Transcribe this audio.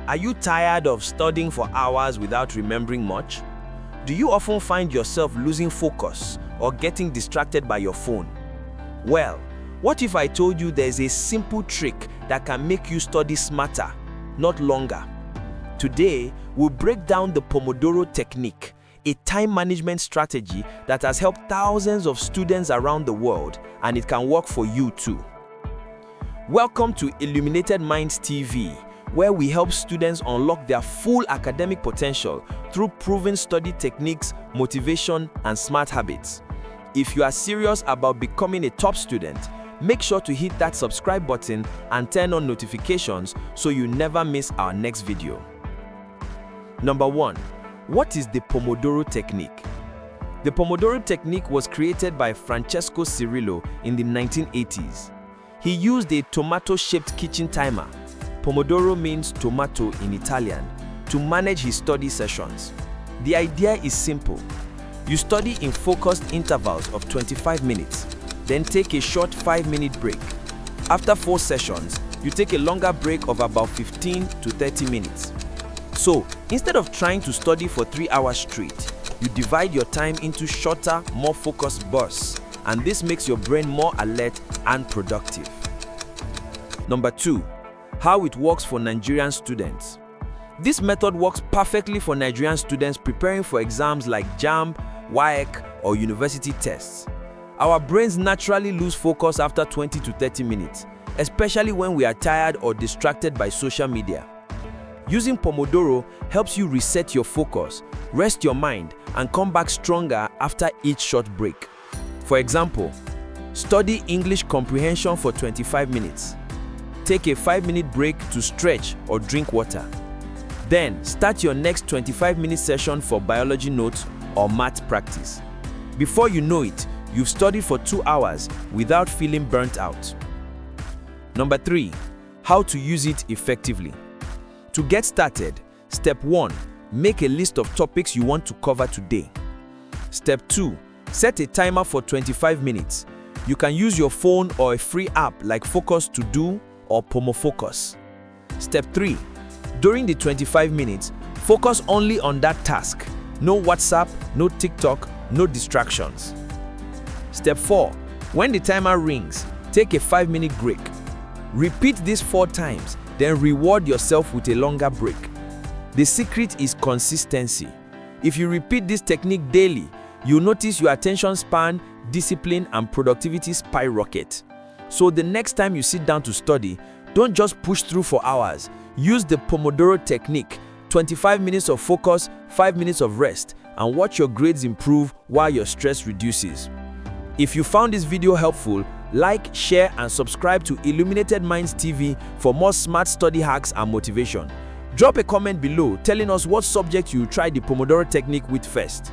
Are you tired of studying for hours without remembering much? Do you often find yourself losing focus or getting distracted by your phone? Well, what if I told you there's a simple trick that can make you study smarter, not longer? Today, we'll break down the Pomodoro Technique, a time management strategy that has helped thousands of students around the world, and it can work for you too. Welcome to Illuminated Minds TV, where we help students unlock their full academic potential through proven study techniques, motivation, and smart habits. If you are serious about becoming a top student, make sure to hit that subscribe button and turn on notifications so you never miss our next video. Number 1. What is the Pomodoro Technique? The Pomodoro Technique was created by Francesco Cirillo in the 1980s. He used a tomato-shaped kitchen timer, Pomodoro means tomato in Italian, to manage his study sessions. The idea is simple. You study in focused intervals of 25 minutes, then take a short 5-minute break. After 4 sessions, you take a longer break of about 15 to 30 minutes. So, instead of trying to study for 3 hours straight, you divide your time into shorter, more focused bursts, and this makes your brain more alert and productive. Number 2. How it works for Nigerian students. This method works perfectly for Nigerian students preparing for exams like JAMB, WAEC, or university tests. Our brains naturally lose focus after 20 to 30 minutes, especially when we are tired or distracted by social media. Using Pomodoro helps you reset your focus, rest your mind, and come back stronger after each short break. For example, study English comprehension for 25 minutes. Take a 5-minute break to stretch or drink water. Then, start your next 25-minute session for biology notes or math practice. Before you know it, you've studied for 2 hours without feeling burnt out. Number 3. How to use it effectively. To get started, Step 1. Make a list of topics you want to cover today. Step 2. Set a timer for 25 minutes. You can use your phone or a free app like Focus To Do or PomoFocus. Step 3. During the 25 minutes, focus only on that task. No WhatsApp, no TikTok, no distractions. Step 4. When the timer rings, take a 5-minute break. Repeat this 4 times, then reward yourself with a longer break. The secret is consistency. If you repeat this technique daily, you'll notice your attention span, discipline, and productivity skyrocket. So the next time you sit down to study, don't just push through for hours. Use the Pomodoro Technique, 25 minutes of focus, 5 minutes of rest, and watch your grades improve while your stress reduces. If you found this video helpful, like, share, and subscribe to Illuminated Minds TV for more smart study hacks and motivation. Drop a comment below telling us what subject you tried the Pomodoro Technique with first.